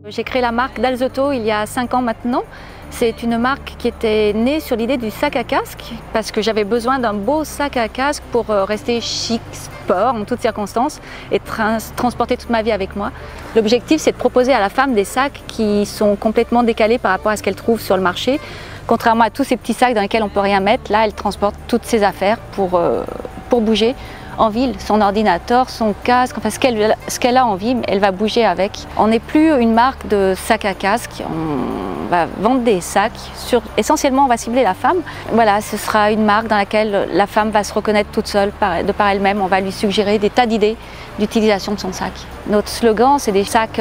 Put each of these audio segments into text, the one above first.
J'ai créé la marque Dalzotto il y a 5 ans maintenant. C'est une marque qui était née sur l'idée du sac à casque parce que j'avais besoin d'un beau sac à casque pour rester chic, sport en toutes circonstances et transporter toute ma vie avec moi. L'objectif, c'est de proposer à la femme des sacs qui sont complètement décalés par rapport à ce qu'elle trouve sur le marché. Contrairement à tous ces petits sacs dans lesquels on ne peut rien mettre, là elle transporte toutes ses affaires pour bouger en ville, son ordinateur, son casque, enfin ce qu'elle a envie, elle va bouger avec. On n'est plus une marque de sacs à casque, on va vendre des sacs, essentiellement on va cibler la femme. Voilà, ce sera une marque dans laquelle la femme va se reconnaître toute seule, de par elle-même, on va lui suggérer des tas d'idées d'utilisation de son sac. Notre slogan, c'est des sacs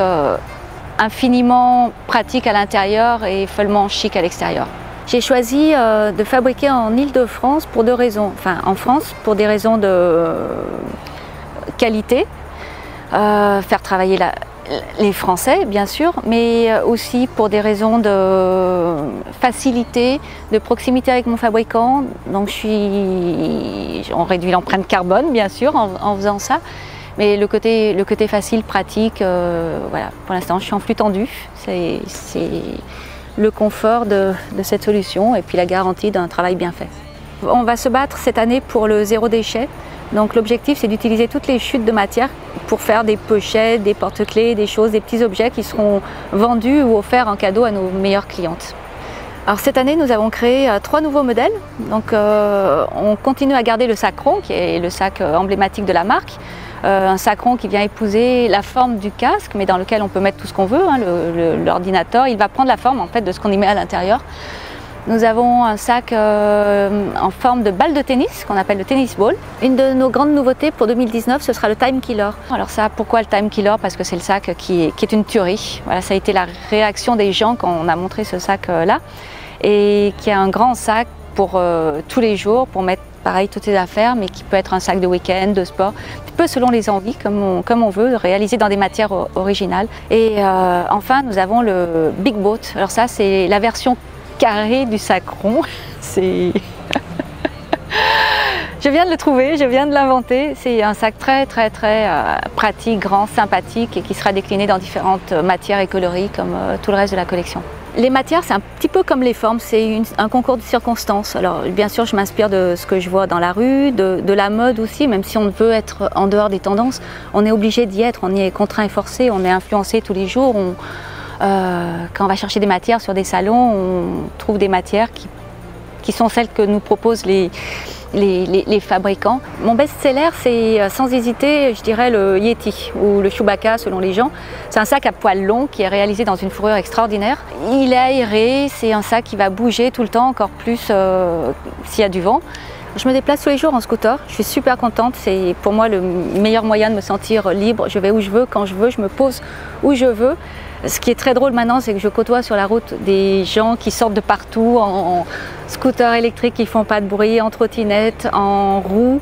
infiniment pratiques à l'intérieur et follement chic à l'extérieur. J'ai choisi de fabriquer en Île-de-France pour 2 raisons. Enfin, en France, pour des raisons de qualité, faire travailler les Français, bien sûr, mais aussi pour des raisons de facilité, de proximité avec mon fabricant. Donc, on réduit l'empreinte carbone, bien sûr, en faisant ça. Mais le côté facile, pratique, voilà. Pour l'instant, je suis en flux tendu. C'est le confort de cette solution et puis la garantie d'un travail bien fait. On va se battre cette année pour le 0 déchet. Donc l'objectif, c'est d'utiliser toutes les chutes de matière pour faire des pochettes, des porte-clés, des choses, des petits objets qui seront vendus ou offerts en cadeau à nos meilleures clientes. Alors cette année, nous avons créé 3 nouveaux modèles. Donc on continue à garder le sac rond, qui est le sac emblématique de la marque. Un sac rond qui vient épouser la forme du casque, mais dans lequel on peut mettre tout ce qu'on veut. Hein, l'ordinateur, il va prendre la forme en fait de ce qu'on y met à l'intérieur. Nous avons un sac en forme de balle de tennis, qu'on appelle le tennis ball. Une de nos grandes nouveautés pour 2019, ce sera le Time Killer. Alors ça, pourquoi le Time Killer? Parce que c'est le sac qui est une tuerie. Voilà, ça a été la réaction des gens quand on a montré ce sac-là. Et qui est un grand sac pour tous les jours, pour mettre pareil toutes ses affaires, mais qui peut être un sac de week-end, de sport, un peu selon les envies, comme on veut, réalisé dans des matières originales. Et enfin, nous avons le Big Boat. Alors ça, c'est la version carrée du sac rond. Je viens de le trouver, je viens de l'inventer. C'est un sac très pratique, grand, sympathique et qui sera décliné dans différentes matières et coloris comme tout le reste de la collection. Les matières, c'est un petit peu comme les formes, c'est un concours de circonstances. Alors bien sûr, je m'inspire de ce que je vois dans la rue, de la mode aussi, même si on veut être en dehors des tendances, on est obligé d'y être, on y est contraint et forcé, on est influencé tous les jours. Quand on va chercher des matières sur des salons, on trouve des matières qui sont celles que nous proposent les fabricants. Mon best-seller, c'est sans hésiter, je dirais le Yeti ou le Chewbacca selon les gens. C'est un sac à poils longs qui est réalisé dans une fourrure extraordinaire. Il est aéré, c'est un sac qui va bouger tout le temps, encore plus s'il y a du vent. Je me déplace tous les jours en scooter, je suis super contente, c'est pour moi le meilleur moyen de me sentir libre. Je vais où je veux, quand je veux, je me pose où je veux. Ce qui est très drôle maintenant, c'est que je côtoie sur la route des gens qui sortent de partout en scooter électrique qui ne font pas de bruit, en trottinette, en roue.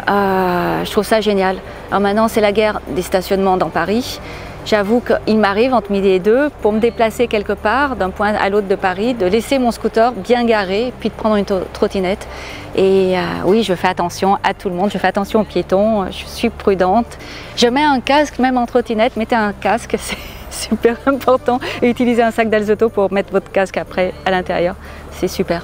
Je trouve ça génial. Alors maintenant, c'est la guerre des stationnements dans Paris. J'avoue qu'il m'arrive entre midi et 2 pour me déplacer quelque part d'un point à l'autre de Paris, de laisser mon scooter bien garé, puis de prendre une trottinette. Et oui, je fais attention à tout le monde, je fais attention aux piétons, je suis prudente. Je mets un casque, même en trottinette, mettez un casque, c'est super important. Et utilisez un sac Dalzotto pour mettre votre casque après à l'intérieur, c'est super.